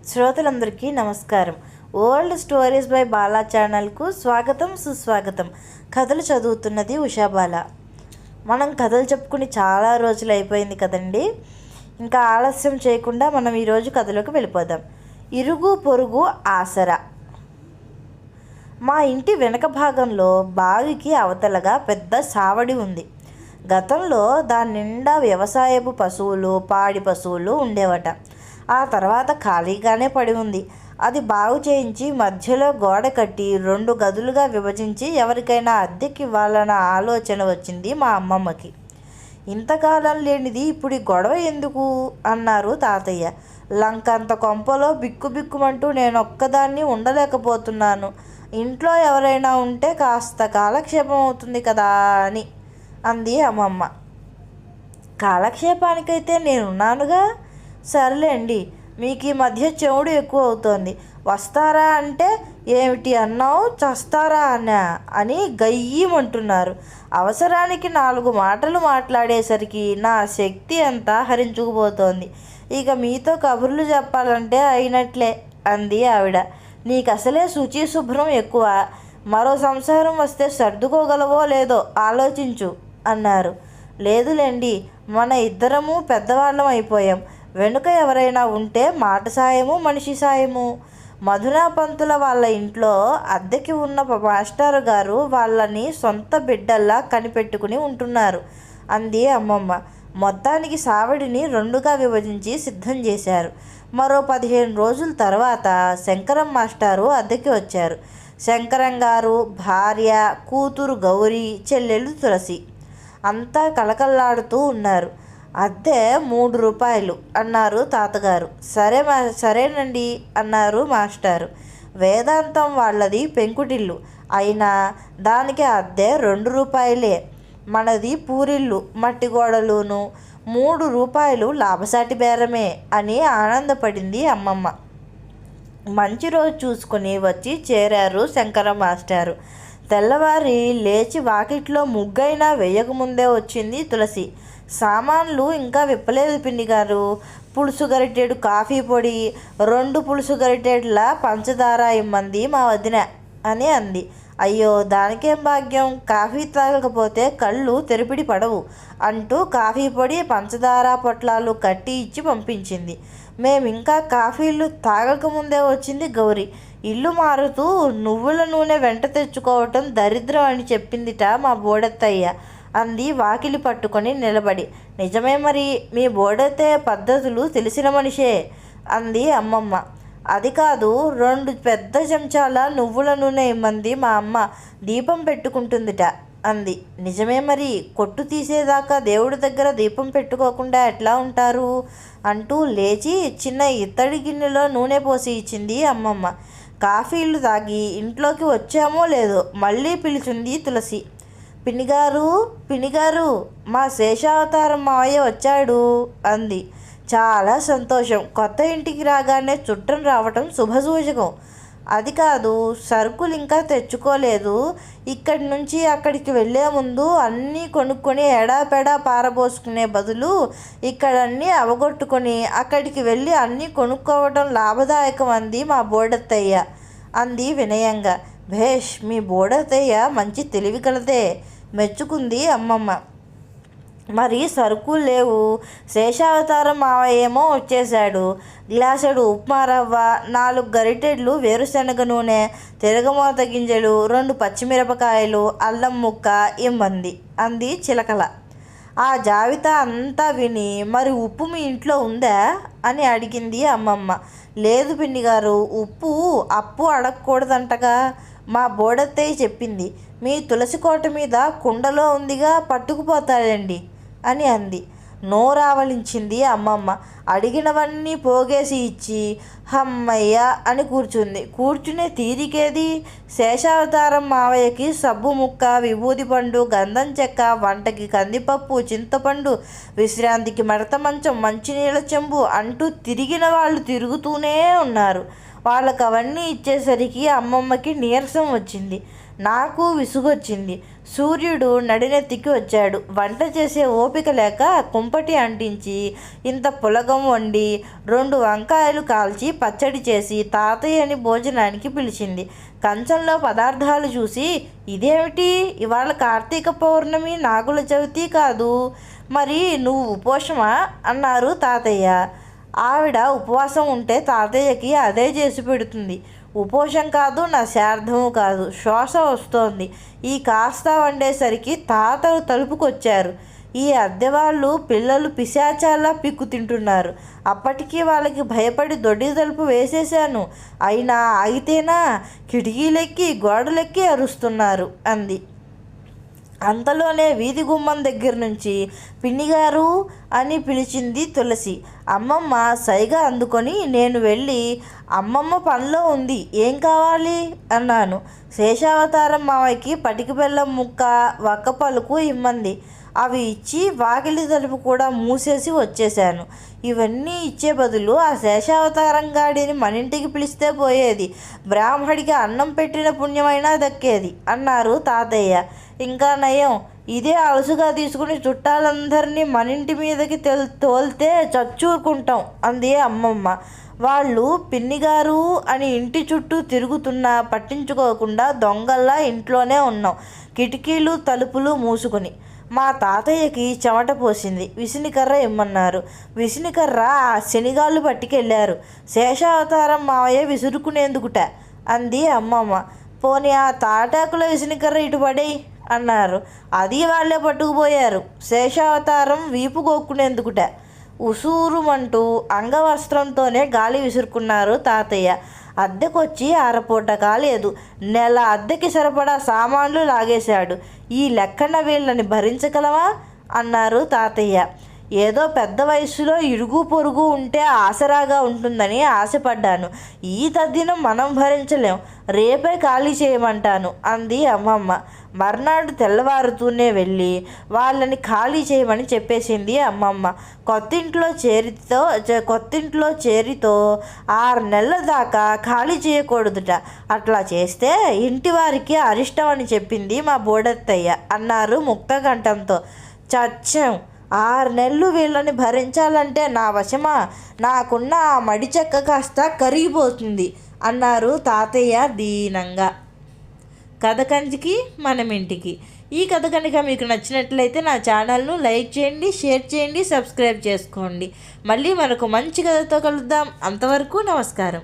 శ్రోతలందరికీ నమస్కారం. Old stories by Bala ఛానల్కు స్వాగతం, సుస్వాగతం. కథలు చదువుతున్నది ఉషాబాల. మనం కథలు చెప్పుకుని చాలా రోజులు అయిపోయింది కదండి. ఇంకా ఆలస్యం చేయకుండా మనం ఈరోజు కథలోకి వెళ్ళిపోదాం. ఇరుగు పొరుగు ఆసరా. మా ఇంటి వెనక భాగంలో బావికి అవతలగా పెద్ద సావడి ఉంది. గతంలో దాని నిండా వ్యవసాయపు పశువులు, పాడి పశువులు ఉండేవట. ఆ తర్వాత ఖాళీగానే పడి ఉంది. అది బాగు చేయించి మధ్యలో గోడ కట్టి 2 గదులుగా విభజించి ఎవరికైనా అద్దెకి ఇవ్వాలన్న ఆలోచన వచ్చింది మా అమ్మమ్మకి. ఇంతకాలం లేనిది ఇప్పుడు గొడవ ఎందుకు అన్నారు తాతయ్య. లంకంత కొంపలో బిక్కుబిక్కుమంటూ నేనొక్కదాన్ని ఉండలేకపోతున్నాను. ఇంట్లో ఎవరైనా ఉంటే కాస్త కాలక్షేపం అవుతుంది కదా అని అంది అమ్మమ్మ. కాలక్షేపానికైతే నేనున్నానుగా. సర్లేండి, మీకు ఈ మధ్య చెవుడు ఎక్కువ అవుతోంది. వస్తారా అంటే ఏమిటి అన్నావు, చస్తారా అన్నా అని గయ్యమంటున్నారు. అవసరానికి 4 మాటలు మాట్లాడేసరికి నా శక్తి అంతా హరించుకుపోతోంది. ఇక మీతో కబుర్లు చెప్పాలంటే అయినట్లే అంది ఆవిడ. నీకు అసలే శుచి శుభ్రం ఎక్కువ. మరో సంసారం వస్తే సర్దుకోగలవో లేదో ఆలోచించు అన్నారు. లేదులేండి, మన ఇద్దరము పెద్దవాళ్ళం అయిపోయాం. వెనుక ఎవరైనా ఉంటే మాట సాయము, మనిషి సాయము. మధునా పంతుల వాళ్ళ ఇంట్లో అద్దెకి ఉన్న మాస్టారు గారు వాళ్ళని సొంత బిడ్డల్లా కనిపెట్టుకుని ఉంటున్నారు అంది అమ్మమ్మ. మొత్తానికి సావడిని 2గా విభజించి సిద్ధం చేశారు. మరో 15 రోజుల తర్వాత శంకరం మాస్టారు అద్దెకి వచ్చారు. శంకరం గారు, భార్య, కూతురు గౌరీ, చెల్లెలు తులసి అంతా కళకళలాడుతూ ఉన్నారు. అద్దె 3 రూపాయలు అన్నారు తాతగారు. సరేనండి అన్నారు మాస్టారు. వేదాంతం వాళ్ళది పెంకుటిల్లు అయినా దానికి అద్దె 2 రూపాయలే. మనది పూరిల్లు, మట్టి గోడలును. 3 రూపాయలు లాభసాటి బేరమే అని ఆనందపడింది అమ్మమ్మ. మంచి రోజు చూసుకుని వచ్చి చేరారు శంకర మాస్టారు. తెల్లవారి లేచి వాకిట్లో ముగ్గైనా వేయకముందే వచ్చింది తులసి. సామాన్లు ఇంకా విప్పలేదు పిన్ని గారు. పులుసు గరిటెడు కాఫీ పొడి, 2 పులుసు గరిటెడ్ల పంచదార ఇమ్మంది మా వదిన అని అంది. అయ్యో, దానికేం భాగ్యం, కాఫీ తాగకపోతే కళ్ళు తెరిపిడి పడవు అంటూ కాఫీ పొడి, పంచదార పొట్లాలు కట్టి ఇచ్చి పంపించింది. మేమింకా కాఫీలు తాగకముందే వచ్చింది గౌరీ. ఇల్లు మారుతూ నువ్వుల నూనె వెంట తెచ్చుకోవటం దరిద్రం అని చెప్పిందిట మా బోడెత్తయ్య అంది వాకిలి పట్టుకొని నిలబడి. నిజమే మరి, మీ బోడెత్తయ్య పద్ధతులు తెలిసిన మనిషే అంది అమ్మమ్మ. అది కాదు, 2 పెద్ద చెంచాల నువ్వుల నూనె ఇమ్మంది మా అమ్మ, దీపం పెట్టుకుంటుందిట అంది. నిజమే మరి, కొట్టు తీసేదాకా దేవుడి దగ్గర దీపం పెట్టుకోకుండా ఎట్లా ఉంటారు అంటూ లేచి చిన్న ఇత్తడి గిన్నెలో నూనె పోసి ఇచ్చింది అమ్మమ్మ. కాఫీలు తాగి ఇంట్లోకి వచ్చామో లేదో మళ్ళీ పిలిచింది తులసి. పినిగారు, మా శేషావతారం మావయ్య వచ్చాడు అంది. చాలా సంతోషం. కొత్త ఇంటికి రాగానే చుట్టం రావటం శుభసూచకం. అది కాదు, సరుకులు ఇంకా తెచ్చుకోలేదు. ఇక్కడి నుంచి అక్కడికి వెళ్ళే ముందు అన్నీ కొనుక్కొని ఎడాపెడా పారబోసుకునే బదులు ఇక్కడన్నీ అవగొట్టుకొని అక్కడికి వెళ్ళి అన్నీ కొనుక్కోవటం లాభదాయకం అంది మా బోడెత్తయ్య అంది వినయంగా. భేష్, మీ బోడెత్తయ్య మంచి తెలివి కలదే మెచ్చుకుంది అమ్మమ్మ. మరి సరుకులు లేవు. శేషావతారం మావయ్యేమో వచ్చేశాడు. గ్లాసుడు ఉప్మా రవ్వ, 4 గరిటెడ్లు వేరుశనగ నూనె, తిరగమోత గింజలు, 2 పచ్చిమిరపకాయలు, అల్లం ముక్క ఇమ్మంది అంది చిలకల. ఆ జాబితా అంతా విని, మరి ఉప్పు మీ ఇంట్లో ఉందా అని అడిగింది అమ్మమ్మ. లేదు పిన్ని గారు, ఉప్పు అప్పు అడగకూడదంటగా మా బోడెత్తయ్య చెప్పింది. మీ తులసి కోట మీద కుండలో ఉందిగా, పట్టుకుపోతాడండి అని అంది. నోరావలించింది అమ్మమ్మ. అడిగినవన్నీ పోగేసి ఇచ్చి హమ్మయ్య అని కూర్చుంది. కూర్చునే తీరికేది? శేషావతారం మావయ్యకి సబ్బు ముక్క, విభూది పండు, గంధం చెక్క, వంటకి కందిపప్పు, చింతపండు, విశ్రాంతికి మడత మంచం, మంచినీళ్ళ చెంబు అంటూ తిరిగిన వాళ్ళు తిరుగుతూనే ఉన్నారు. వాళ్ళకి అవన్నీ ఇచ్చేసరికి అమ్మమ్మకి నీరసం వచ్చింది. నాకు విసుగొచ్చింది. సూర్యుడు నడినెత్తికి వచ్చాడు. వంట చేసే ఓపిక లేక కుంపటి అంటించి ఇంత పులగం వండి 2 వంకాయలు కాల్చి పచ్చడి చేసి తాతయ్యని భోజనానికి పిలిచింది. కంచంలో పదార్థాలు చూసి, ఇదేమిటి, ఇవాళ కార్తీక పౌర్ణమి, నాగుల చవితి కాదు, మరి నువ్వు ఉపోషమా అన్నారు తాతయ్య. ఆవిడ ఉపవాసం ఉంటే తాతయ్యకి అదే చేసి పెడుతుంది. ఉపోషం కాదు, నా శార్థము కాదు, శ్వాస వస్తోంది. ఈ కాస్త వండేసరికి తాతలు తలుపుకొచ్చారు. ఈ అద్దెవాళ్ళు పిల్లలు పిశాచాలా పిక్కు తింటున్నారు. అప్పటికీ వాళ్ళకి భయపడి దొడ్డి తలుపు వేసేశాను. అయినా ఆగితేనా, కిటికీలెక్కి గోడలెక్కి అరుస్తున్నారు అంది. అంతలోనే వీధి గుమ్మం దగ్గర నుంచి పిన్నిగారు అని పిలిచింది తులసి. అమ్మమ్మ సైగా అందుకొని నేను వెళ్ళి, అమ్మమ్మ పనిలో ఉంది, ఏం కావాలి అన్నాను. శేషావతారం మావయ్యకి పటికి బెల్లం ముక్క, వక్క పలుకు ఇమ్మంది. అవి ఇచ్చి వాకిలి తలుపు కూడా మూసేసి వచ్చేశాను. ఇవన్నీ ఇచ్చే బదులు ఆ శేషావతారం గాడిని మన ఇంటికి పిలిస్తే పోయేది, బ్రాహ్మడికి అన్నం పెట్టిన పుణ్యమైనా దక్కేది అన్నారు తాతయ్య. ఇంకా నయం, ఇదే అలసుగా తీసుకుని చుట్టాలందరినీ మన ఇంటి మీదకి తోల్తే చచ్చూరుకుంటాం అంది అమ్మమ్మ. వాళ్ళు పిన్నిగారు అని ఇంటి చుట్టూ తిరుగుతున్నా పట్టించుకోకుండా దొంగల్లా ఇంట్లోనే ఉన్నాం, కిటికీలు తలుపులు మూసుకుని. మా తాతయ్యకి చెమట పోసింది. విసినికర్ర ఇమ్మన్నారు. విసినికర్ర ఆ శనిగాళ్ళు పట్టుకెళ్ళారు. శేషావతారం మావయ్య విసురుకునేందుకుట అంది అమ్మమ్మ. పోనీ ఆ తాటాకుల విసినికర్ర ఇటు పడేయి అన్నారు. అది వాళ్ళే పట్టుకుపోయారు. శేషావతారం వీపు గోక్కునేందుకుట. ఉసూరుమంటూ అంగవస్త్రంతోనే గాలి విసురుకున్నారు తాతయ్య. అద్దెకొచ్చి అరపూట కాలేదు. నెల అద్దెకి సరిపడా సామాన్లు లాగేశాడు. ఈ లెక్కన వీళ్ళని భరించగలవా అన్నారు తాతయ్య. ఏదో పెద్ద వయసులో ఇరుగు పొరుగు ఉంటే ఆసరాగా ఉంటుందని ఆశపడ్డాను. ఈ తద్దినం మనం భరించలేం, రేపే ఖాళీ చేయమంటాను అంది అమ్మమ్మ. మర్నాడు తెల్లవారుతూనే వెళ్ళి వాళ్ళని ఖాళీ చేయమని చెప్పేసింది అమ్మమ్మ. కొత్తింట్లో చేరితో 6 నెలల దాకా ఖాళీ చేయకూడదుట. అట్లా చేస్తే ఇంటి వారికి అరిష్టం అని చెప్పింది మా బోడత్తయ్య అన్నారు ముక్తకంఠంతో. చచ్చాం, 6 నెలలు వీళ్ళని భరించాలంటే నా వశమా? నాకున్న ఆ మడి చెక్క కాస్త కరిగిపోతుంది అన్నారు తాతయ్య దీనంగా. కథ కంచికి మనం ఇంటికి. ఈ కథ కనుక మీకు నచ్చినట్లయితే నా ఛానల్ను లైక్ చేయండి, షేర్ చేయండి, సబ్స్క్రైబ్ చేసుకోండి. మళ్ళీ మరొక మంచి కథతో కలుద్దాం. అంతవరకు నమస్కారం.